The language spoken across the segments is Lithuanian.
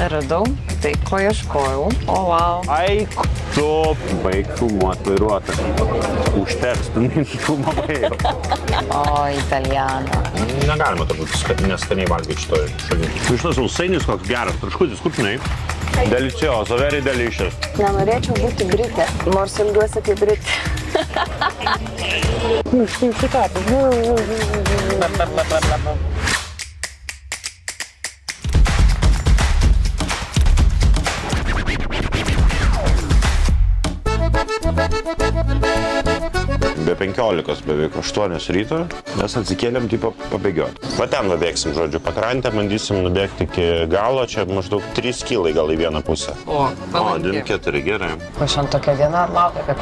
Radau tai, ko ieškojau. O, wow. Aik, tu baig filmuot vairuotoją. Užteks, tu nefilmavai. O, italiano. Negalima turbūt neskaniai valgyti šitoj šaly. Šitas sausainis koks geras, traškutis, kur žinai? Delicioso, very delicious. Nenorėčiau būti Britė, nors ilgiuosi kaip Britė. Be 15, beveik 8 ryto mes atsikėlėm tipo pabėgioti. Va ten nubėgsim, žodžiu, pakrantę, bandysim nubėgti iki galo, čia maždaug 3 kilai gal į vieną pusę. O, 24, gerai. Aš ant tokia diena laukia, kad...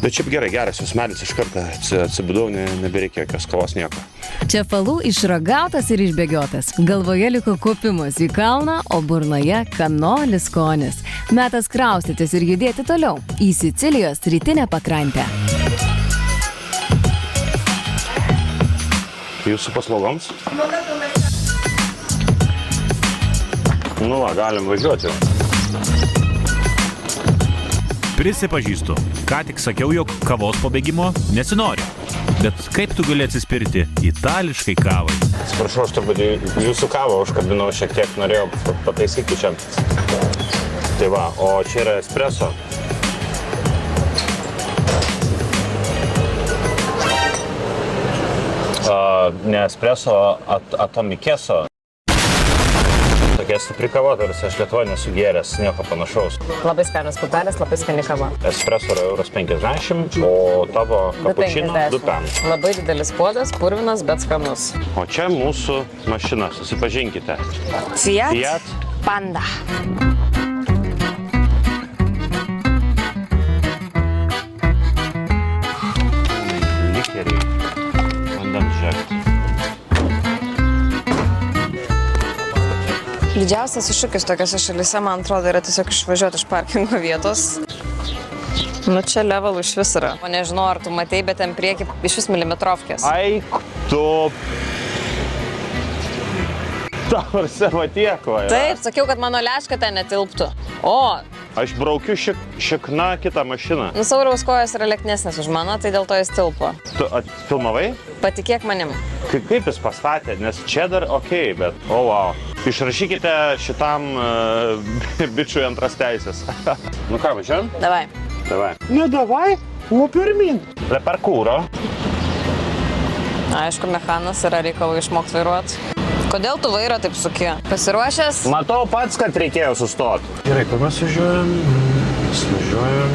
Bet šiaip geras jūs medis iš karto atsibudau, nebereikia jokios kavos nieko. Čepalų išragautas ir išbėgiotas. Galvoje liko kopimas į kalną, o burnoje kanolis skonis. Metas kraustytis ir judėti toliau į Sicilijos rytinę pakrantę. Jūsų paslaugoms? Nu va, galim važiuoti. Prisipažįstu, ką tik sakiau, jog kavos pabėgimo nesinori. Bet kaip tu gali atsispirti itališkai kavai? Atsiprašau, aš turbūt jūsų kavą užkabinau šiek tiek, norėjau pataisyti čia. Tai va, o čia yra espresso. Ne espresso, atomikeso. Tokia stipri kava, tarsi aš Lietuvoje nesu gėręs, nieko panašaus. Labai skanas pupelės, labai skani kava. Espresso yra €50, o tavo kapučino 2,50. Labai didelis puodas, purvinas, bet skanus. O čia mūsų mašina, susipažinkite. Fiat Panda. Likeriai. Vandens žegti. Didžiausias iššūkis tokiose šalyse, man atrodo, yra tiesiog išvažiuoti iš parkingo vietos. Nu, čia levelų iš vis yra. O nežinau, ar tu matei, bet ten prieki iš vis milimetrovkės. Aik, tu... Tau ir savo tieko yra. Taip, sakiau, kad mano leška ten netilptų. O, Aš braukiu šikna kitą mašiną. nu, Sauraus kojos yra leknesnės už mano, tai dėl to jis tilpo. Tu filmavai? Patikėk manim. Kaip jis pastatė, nes čia dar okei, bet o wow. Išrašykite šitam bičiui antras teisės. Nu ką, važiuojam? Davai. Davai. Ne davai, o pirmin. Le parkūro. Aišku, mechanas yra reikalų išmokti vairuoti. Kodėl tu vairo taip suki? Pasiruošęs? Matau pats, kad reikėjo sustoti. Gerai, kur mes važiuojam? Mes važiuojam.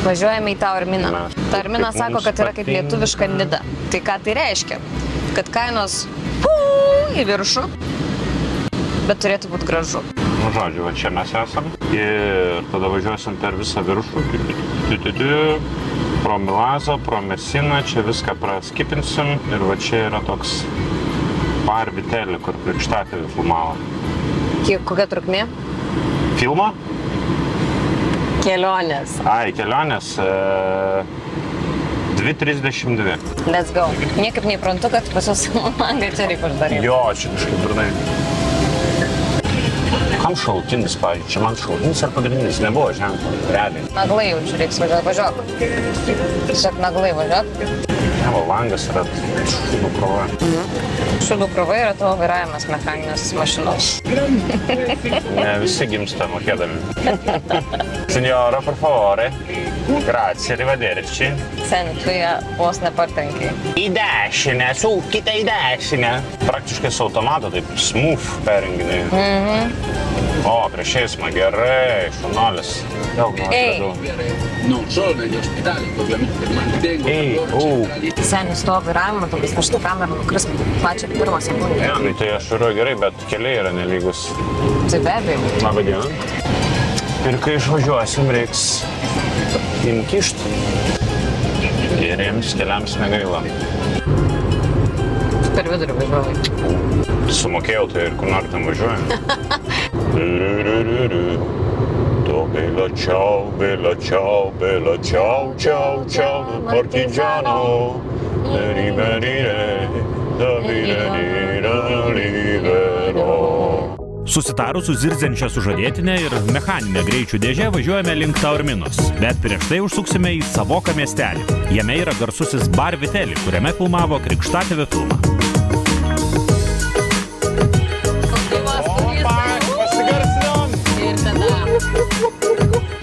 Važiuojame į Taorminą. Mes. Taorminą Kaip sako, mums kad yra kaip patinka. lietuviška Nida. Tai ką tai reiškia? Kad kainos į viršų, bet turėtų būti gražu. Nu, žodžiu, va čia mes esam. Ir tada važiuosim per visą viršų. Pro Milazą, pro Mesiną, čia viską praskipinsim. Ir va čia yra toks Bar Vitelli, kur Krikštatėvį filmavo. Kokia trukmė? Filmo? Kelionės. Ai, kelionės 2:32. Let's go. Niekaip neįprantu, kad pas jūs langą čia reikia uždaryti. Jo, čia kažkaip durnai. Kam šalutinis, pavyzdžiui? Čia man šalutinis ar pagrindinis? Nebuvo ženklo, realiai. Naglai jau čia reiks važiuok. Tiesiog naglai važiuok. Ne, va, langas yra šūdų krova. Šūdų krova yra tavo vairavimas mechaninės mašinos. Ne, visi gimsta mokėdami. Signora, per favore. Grazie, arrivederci. Sen, tu ją vos nepartrenkiai. Į dešinę, sukite į dešinę. Praktiškai su automato taip smooth perrenginai. O, prieš eismą, gerai, šunolis. Daug nuostabiau. Non solo negli ospitali, che ovviamente mantengo Sen, su tavo vairavimu, tu vis šitą kamerą nukris pačią pirmą sekundę. Ne, nu tai aš vairuoju gerai, bet keliai yra nelygus. Tai be abejo. Labą dieną. Ir kai išvažiuosim, reiks įkišti. Geriems keliams negaila. Per vidurį važiuoju. Sumokėjau, tai ir kur nori tam važiuoju. To bella ciao, ciao, ciao, partigiano. Susitarus su zirzenčia sužadėtinė ir mechaninė greičių dėžė važiuojame link Taorminos, bet prieš tai užsuksime į Savoką miestelį. Jame yra garsusis Bar Vitelli, kuriame filmavo Krikštatėvio filmą.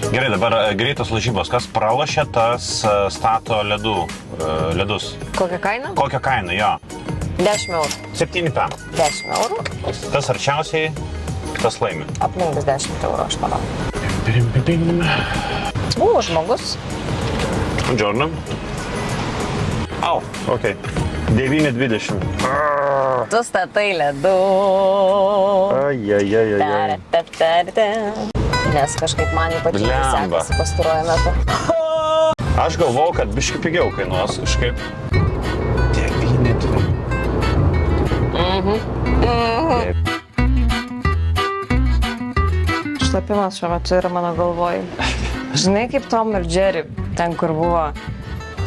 Gerai, dabar greitos lažybos. Kas pralošė, tas stato ledus. Kokią kainą? Kokią kainą, jo? 10 eurų. 7 pem. 10 eurų? Tas arčiausiai, tas laimi. Aplink 10 eurų, aš manau. Žmogus. Buongiorno. Au, ok. 9,20. Tu statai ledu. Ai. Nes kažkaip man ypatingai sekasi pastaruoju metu. Aš galvojau, kad biški pigiau kainuos kažkaip. 9,20. Šlapimas šiuo metu yra mano galvoj. Žinai, kaip Tom ir Jerry, ten kur buvo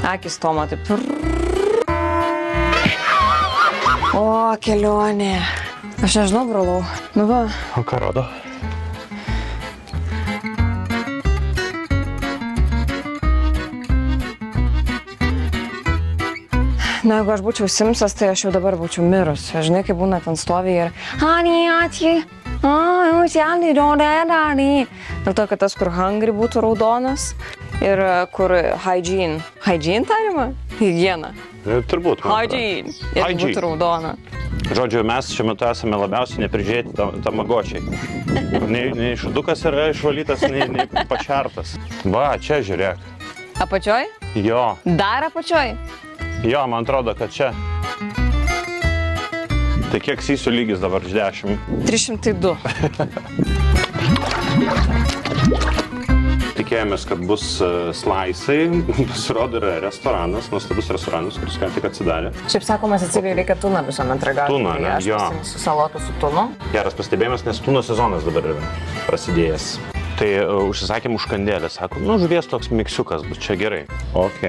akis Tomo, taip. O, kelionė. Aš nežinau, brolau. Nu va. O ką rodo? Na, jeigu aš būčiau Simsas, tai aš jau dabar būčiau mirus. Žinai, kaip būna ten stovi ir... Dėl to, kad tas, kur hungry būtų raudonas ir kur hygiene. Hygiene tarima? Higiena. Turbūt. Hygiene. Ir būtų raudona. Žodžiu, mes šiuo metu esame labiausiai neprižiūrėti tamagočiai. Nei šudukas yra išvalytas, nei pašertas. Va, čia žiūrėk. Apačioj? Jo. Dar apačioj? Jo, man atrodo, kad čia. Tai kiek sysių lygis dabar iš 10? 302. Tikėjomės, kad bus slaisai. Pasirodo, yra restoranas, nuostabus restoranas, kuris ką tik atsidarė. Šiaip sakoma, Sicilijai reikia tuną visuomet ragauti. Tuną, ne? Aš pasiimsiu salotų su tunu. Geras pastebėjimas, nes tuno sezonas dabar yra prasidėjęs. Tai užsisakėm užkandėlę, sako, nu žuvies toks miksiukas bus, čia gerai. Ok.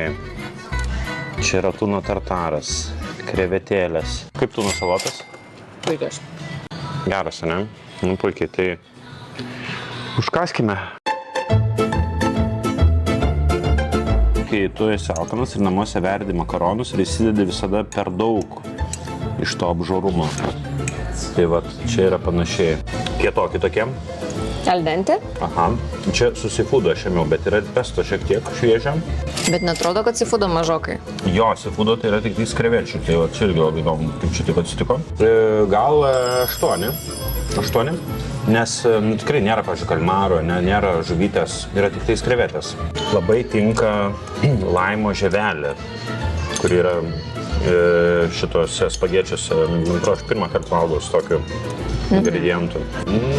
Čia yra tuno tartaras, krevetėlės. Kaip tuno salotas? Puikiai. Geras, ne? Nu, puikiai, tai užkaskime. Kai tu esi alkanas ir namuose verdi makaronus ir įsidedi visada per daug iš to apžorumo. Tai vat, čia yra panašiai. Kietoki tokie. Al dente? Aha. Čia su seafoodu aš ėmiau, bet yra pesto šiek tiek šviežia. Bet netrodo, kad seafoodo mažokai. Jo, seafoodo tai yra tik krevečių, tai va, čia irgi labai įdomu, kaip čia taip atsitiko. Gal 8, nes tikrai nėra, pavyzdžiui, kalmaro, nėra žuvytės, yra tik tais krevetės. Labai tinka laimo žievelė, kuri yra šitose spagečiuose, man atrodo, aš pirmą kartą valgau su tokiu ingredientų.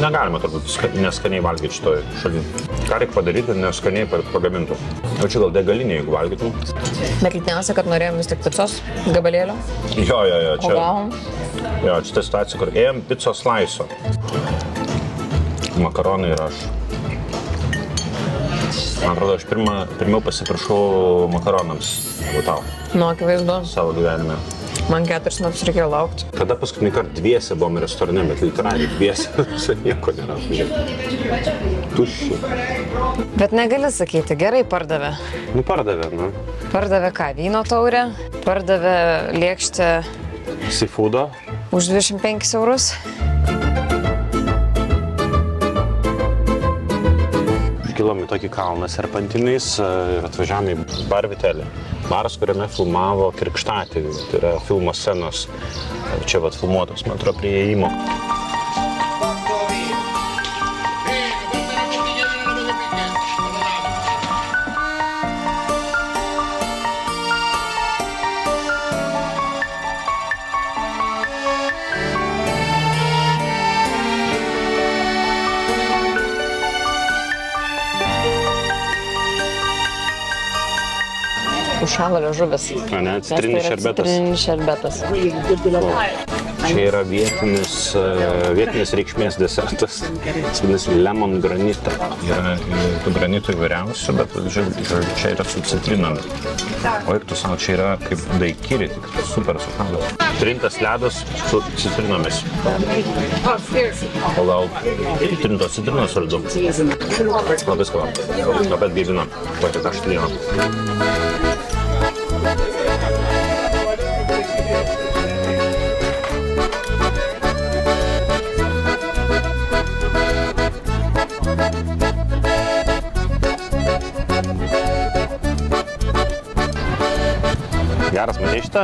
Negalima turbūt neskaniai valgyti šitoj šaly. Ką reikia padaryti, neskaniai pagamintų. O čia gal degalinė, jeigu valgytum. Bet liūdniausia, kad norėjom vis tik picos gabalėlio. Jo, čia. O gavom? Jo, čia ta situacija, kur ėjom picos slaiso. Makaronai ir aš. Man atrodo, aš pirmiau pasipiršau makaronams, negu tau. Nu, akivaizdu. Savo gyvenime. Man 4 metus reikėjo laukti. Kada paskutinį kartą dviese buvom restorane, bet literaliai dviese, čia nieko nėra. Tuščiai. Bet negali sakyti, gerai pardavė. Nu, pardavė, nu. Pardavė ką, vyno taurę, pardavė lėkštę Seafoodo. už 25 eurus. Kilom į tokį kalną serpantinais ir atvažiavome į Bar Vitelli. Baras, kuriame filmavo Krikštatėvį, tai yra filmo scenos. Čia vat filmuotos, man atrodo, prie įėjimo. Užšalo liežuvis. Ne, citrinis šerbetas. Citrinis šerbetas. Čia yra vietinės reikšmės desertas. Jis vadinasi lemon granita. Yra tų granitų įvairiausių, bet čia yra su citrinomis. O ir tu savo, čia yra kaip daikiri, tik super sukandas. Trintas ledas su citrinomis. O gal trintos citrinos ar du? Labai skanu. Labai gaivina. Va, tik aš trino. Geras, matei šitą?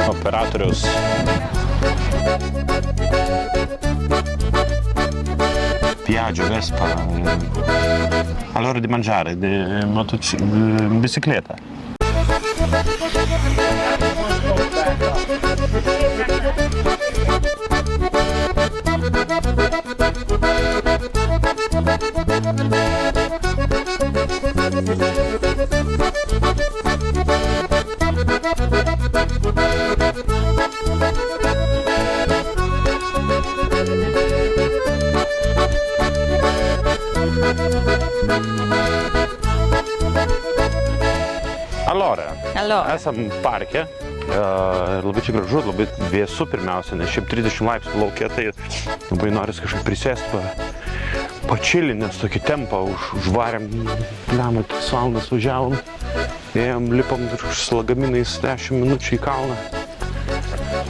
Operatoriaus. Piaggio, Vespa. Allora di mangiare, di bicicletta. Allora, esam parke. Labai čia gražu, labai vėsu pirmiausia, nes šiaip 30 laipsnių lauke, tai labai noris kažkaip prisėsti, pačilinti, nes tokį tempą užvarėm, lemą 3 valandas važiavom, ėjom, lipom su lagaminais 10 minučių į kalną.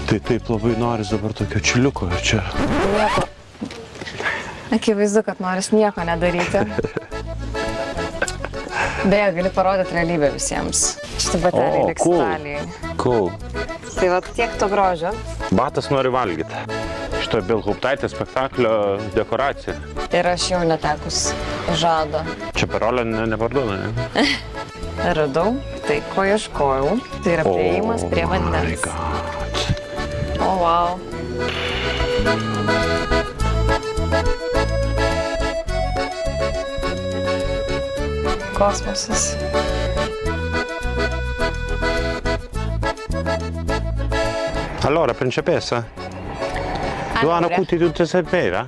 Tai taip labai noris dabar tokio čiliuko ir čia. Nieko. Akivaizdu, kad noris nieko nedaryti. Beje, gali parodyti realybę visiems. Šitie bateliai liks Italijai. Cool. Tai va tiek to grožio. Batas nori valgyti. Šito Bilhauptaitės spektaklio dekoracija. Ir aš jau netekus žado. Čia parolio neparduoda, ne? Radau tai, ko ieškojau. Tai yra priėjimas prie vandens. O, wow. Kosmosas. Allora, principessa, duona kuti tutte sapere?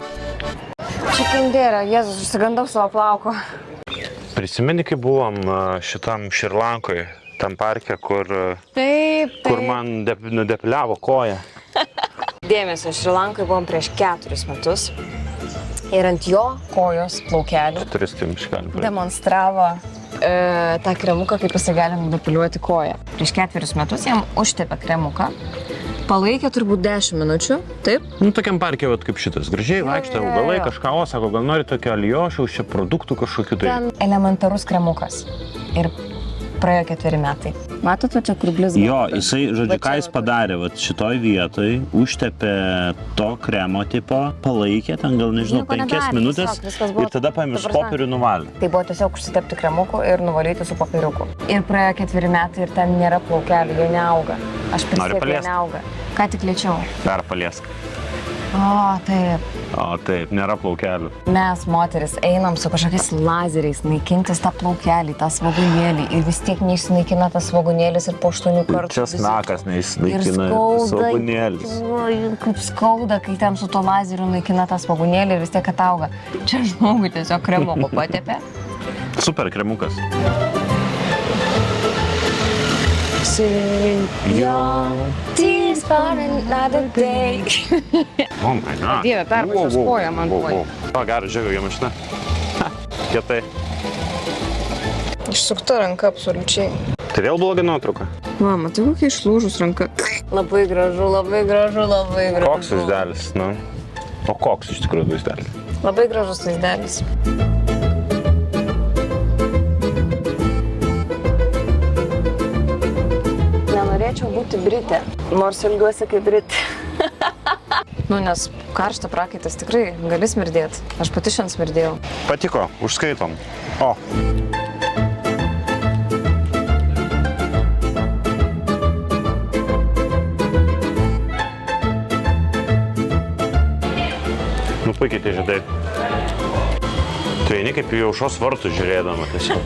Čikindėra, Jėzus, užsigandau savo plauko. Prisimeni, kai buvom šitam Šrilankoje, tam parke, kur man nudepiliavo koją. Dėmesio, Šrilankoje buvom prieš 4 metus. Ir ant jo kojos plaukelių demonstravo tą kremuką, kaip jisai gali nudepiliuoti koją. Prieš 4 metus jam užtepė kremuką, palaikė turbūt 10 minučių, taip? Nu, tokiam parke, kaip šitas, gražiai vaikšto augalai, kažką, o sako, gal nori tokio alijošiaus, čia produktų kažkokių tai. Ten elementarus kremukas. Ir praėjo 4 metai. Matote, čia kur blizga? Jo, jisai, žodžiu, ką jis padarė, vat šitoj vietoj, užtepė to kremo tipo, palaikė ten gal, nežinau, 5 minutės ir tada paėmė su popieriu nuvalė. Tai buvo tiesiog užsitepti kremuku ir nuvalyti su popieriuku. Ir praėjo 4 metai ir ten nėra plaukelių, jie neauga. Aš prisiekiu, jie neauga. Ką tik lėčiau? Dar paliesk. O, taip. O, taip, nėra plaukelių. Mes, moteris, einam su kažkokiais lazeriais naikintis tą plaukelį, tą svogūnėlį ir vis tiek neišsinaikina tas svogūnėlis ir po 8 kartų. Čia snakas neišsinaikina svogūnėlis. Kaip skauda, kai ten su to lazeriu naikina tą svogūnėlį ir vis tiek atauga. Čia žmogui tiesiog kremuku patepė. Super kremukas. Tears for another day. Oh my God. Dieve, perpačios koją man koją. O, gerai, žiūrėjau, jo mašina. Kietai. Išsukta ranka absoliučiai. Tai vėl bloga nuotrauka? Mama, tai kokia išlūžus ranka. Labai gražu, labai gražu, labai gražu. Koks vaizdelis, nu? O koks iš tikrųjų vaizdelis? Labai gražus vaizdelis. Norėčiau būti Britė, nors ilgiuosi kaip Britė. Nu, nes karštą prakaitas tikrai gali smirdėti. Aš pati šiandien smirdėjau. Patiko, užskaitom. O. Nu, puikiai tie žiedai. Tu eini kaip į aušros vartų žiūrėdama tiesiog.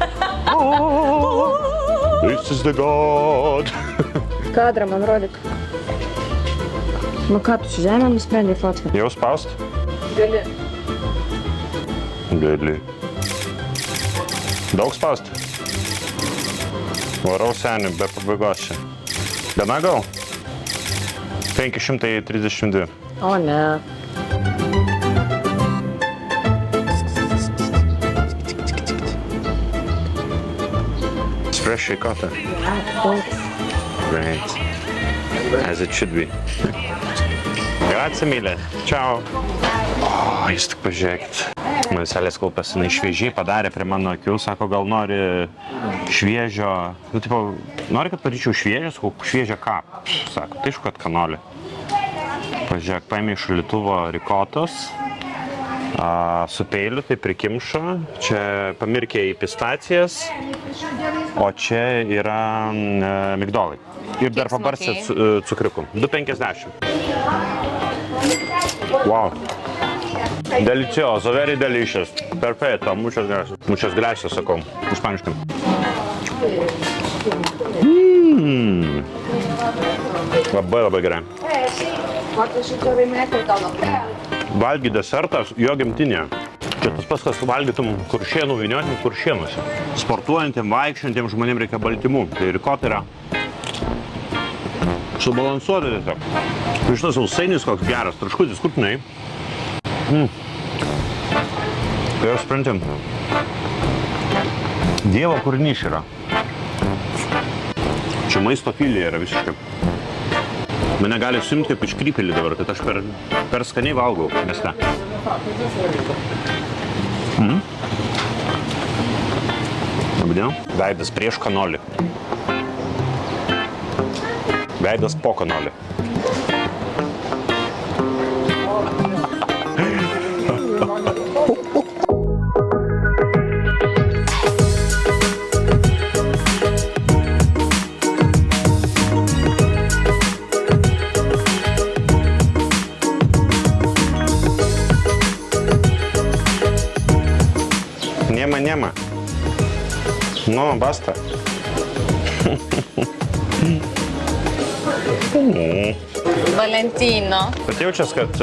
This is the God. Kadrą man rodyk. Nu ką, tu su žemė nusprendė fotką? Jau spaust? Gali. Gali. Daug spaust? Varau senį, be pabaigos čia. Gana gal? 532. O ne. It's fresh ricotta. Great. As it should be. Grazie mille. Ciao. O, jūs tik pažiūrėkit. Man Selės Kaupas, jinai šviežiai padarė prie mano akių, sako, gal nori šviežio, nu, tipo, nori, kad padaryčiau šviežią ką? Sako, tai aišku, kad kanolį. Pažiūrėk, paėmė iš šaldytuvo rikotos, su peiliu tai prikimšo, čia pamirkė į pistacijas, o čia yra migdolai. Ir dar pabarstė cukriuku. 2,50. Wow. Delicioso, very delicious. Perfetto, muchas gracias. Muchas gracias, sakau, ispaniškai. Labai gerai. Valgy desertas jo gimtinė. Čia tas pats, kas valgytum kuršienų vyniotim kuršienuose. Sportuojantiem, vaikščiantiem žmonėm reikia baltymų. Tai rikota yra subalansuoti tiesiog. Šitas sausainis koks geras, traškutis, kur tinai. Tai jau sprendim. Dievo kūrinys yra. Čia maisto filija yra visiškai. Mane gali suimti kaip iškrypėlį dabar, kad aš per skaniai valgau mieste. Labadiena. Veidas prieš kanolį. Veidas po kanolį. Niema. No, basta. Valentino. Bet jaučias, kad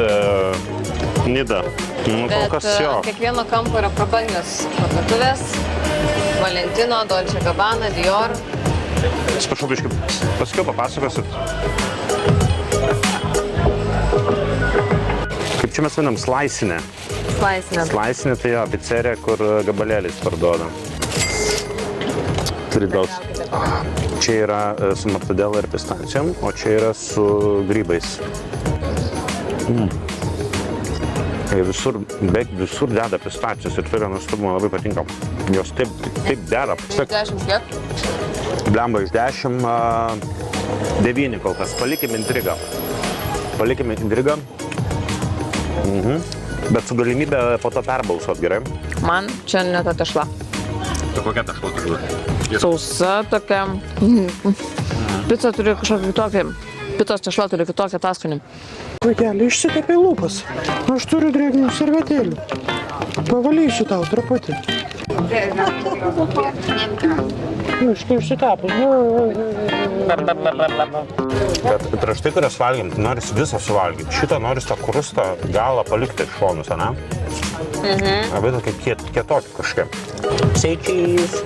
nida. Nu, kol kas jo. Bet kiekvieno kampo yra prabangios parduotuvės. Valentino, Dolce Gabbana, Dior. Atsiprašau, biškai, paskiau papasakosit. Kaip čia mes vadinam, slaisinė. Slaisinė tai jo, picerija, kur gabalėliais parduoda. Tridaus. Čia yra su mortadela ir pistacijom, o čia yra su grybais. Visur deda pistacijos ir tai yra nuostabu, man labai patinka. Jos taip dera. Iš 10 kiek? Blemba iš 10, 9 kol kas. Palikime intrigą. Bet su galimybė po to perbalsuot, gerai? Man čia ne ta tešla. Tai kokia tešla turi būti? Sausa tokia. Pica turi kažkokį kitokį. Picos tešla turi kitokią taskonį. Vaikeli, išsitepė lūpas. Aš turiu drėgnų servetėlių. Pavalysiu tau truputį. Štai išsitepus. Bet prieš tai, kurias valgėm, tai norisi visą suvalgyti. Šitą norisi tą krustą galą palikti iš šonus, ane? Labai tokia kietokį kažkaip. Say cheese.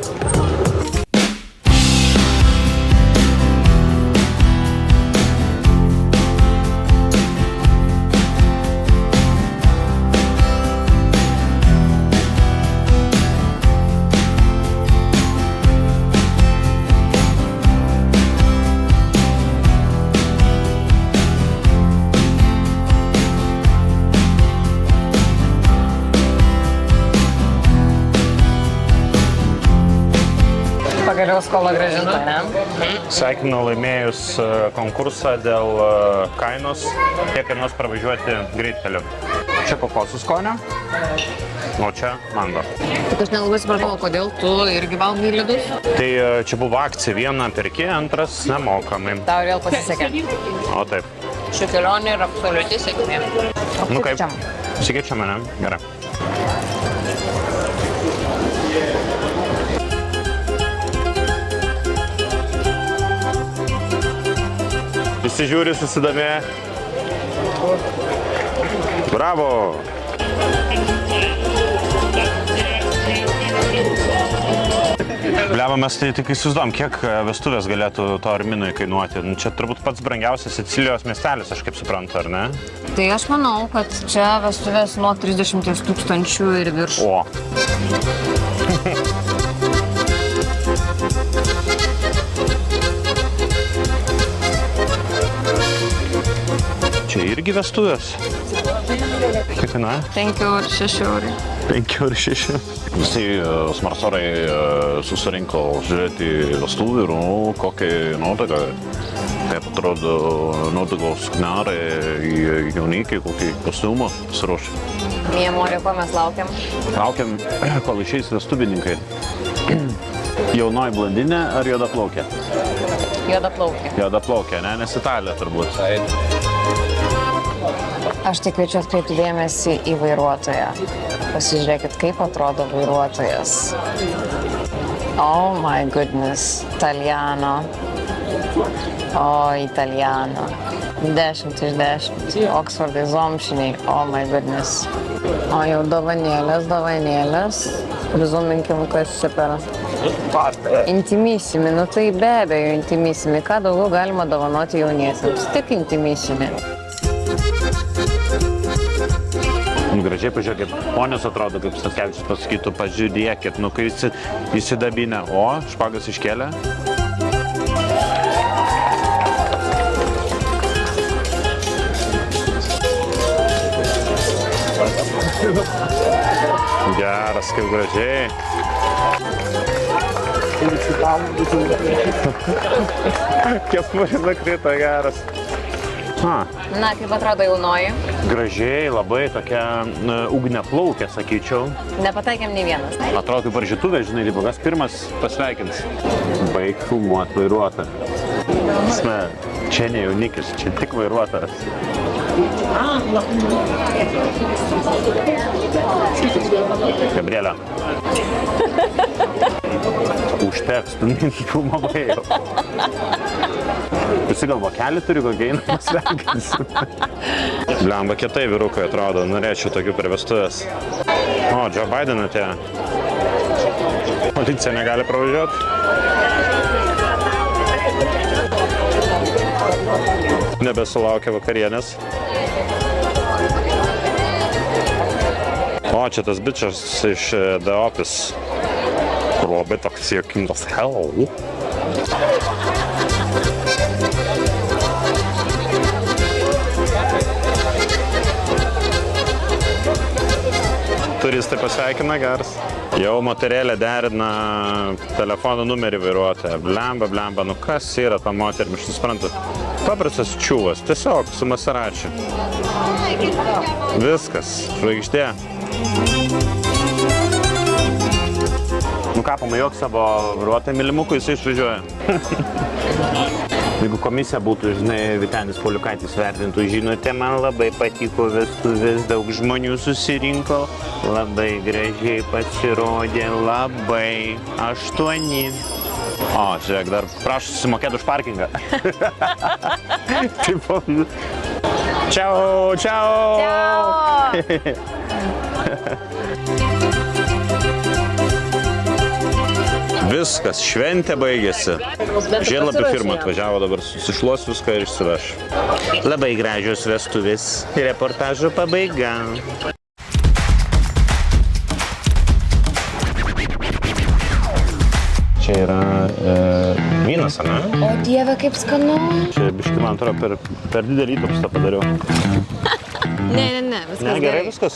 Pagaliau skola grąžinta, ne? Sveikinu laimėjus konkursą dėl kainos, kiek kainuos pravažiuoti greitkeliu. Čia kokosų skonio, o čia mango. Tik aš nelabai supratau, kodėl tu irgi valgai ledus? Tai čia buvo akcija, vieną perki, antras nemokamai. Tau vėl pasisekė. O taip. Ši kelionė yra absoliuti sėkmė. Nu kaip? Sikeičiame, ne? Gerai. Visi žiūri susidomė. Bravo. Bliava, mes tai tik įsivaizduojam, kiek vestuvės galėtų to Arminui kainuoti. Čia turbūt pats brangiausias Sicilijos miestelis, aš kaip suprantu, ar ne? Tai aš manau, kad čia vestuvės nuo 30 000 ir virš. O. Čia irgi vestuvės. Kiek kainuoja? 5 ar 6 eurai. 5 ar 6. Visi smalsuoliai susirinko žiūrėti vestuvių ir kokią nuotaiką, kaip atrodo nuotaikos sknarai, jaunikiai, kokį kostiumą pasiruošė. Mie Morė, ko mes laukiam? Laukiam, kol išeis vestuvininkai. Jaunoji blondinė ar juodaplaukė? Juodaplaukė. Juodaplaukė, ne? Nes Italija turbūt. Aš tik kviečiu atkreipti dėmesį į vairuotoją. Pasižiūrėkit, kaip atrodo vairuotojas. Oh my goodness, Italiano. O, Italiano. 10 iš 10. Oksfordai zomšiniai, oh my goodness. O jau dovanėlės. Prizuminkim, kas čia per... Intimissimi, nu tai be abejo intimissimi. Ką daugiau galima dovanoti jauniesiems? Tik intimissimi. Gražiai pažiūrėk, kaip ponios atrodo, kaip Statkevičius pasakytų, pažiūrėkit, nu kai įsidabinę, o, špagas iškėlė. Geras, kaip gražiai. Kepurė nukrito, geras. Na, kaip atrodo jaunoji? Gražiai, labai tokia ugniaplaukė, sakyčiau. Nepataikėm nei vienas. Atrodo kaip varžytuvė, žinai, tai kas pirmas pasveikins. Baig filmuot vairuotą. Čia ne jaunikis, čia tik vairuotojas. Gabrielė. Užteks, tu filmavai jau. Visi gal vokelį turi, kokie eina pasveikinsi. Blemba, kietai vyrukai atrodo, norėčiau tokių per vestuvės. O, Joe Biden atėjo. Policija negali pravažiuoti. Nebesulaukia vakarienės. O, čia tas bičas iš The Office. Kur labai toks juokingas. Hello. Turistai pasveikina, geras. Jau moterėlė derina telefono numerį vairuotoją. Blemba, nu kas yra ta moterim, aš nesuprantu. Paprastas čiūvas, tiesiog su Maseračiu. Viskas, žvaigždė. Nu ką, pamajok savo vairuotoją mylimukų, jisai išvažiuoja. Jeigu komisija būtų, žinai, Vytenis Pauliukaitis vertintų, žinote, man labai patiko vestuvės, daug žmonių susirinko, labai gražiai pasirodė, labai 8. O, žiūrėk, dar prašau susimokėti už parkingą. Tipo... Čiau! Viskas, šventė baigėsi. Žiedlapių firma atvažiavo, dabar susišluos viską ir išsiveš. Labai gražios vestuvės. Reportažo pabaiga. Čia yra vynas, ar ne? O Dieve, kaip skanu. Čia biškai, man atrodo, per didelį įtopstą padariau. Ne, viskas Ne, gerai viskas.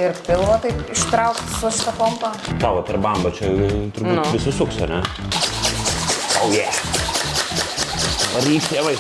Ir pilvo taip ištraukti su šitą pompą. Tavo per bambą čia turbūt visi suks, ar ne? Oh yeah! Varyk, tėvai!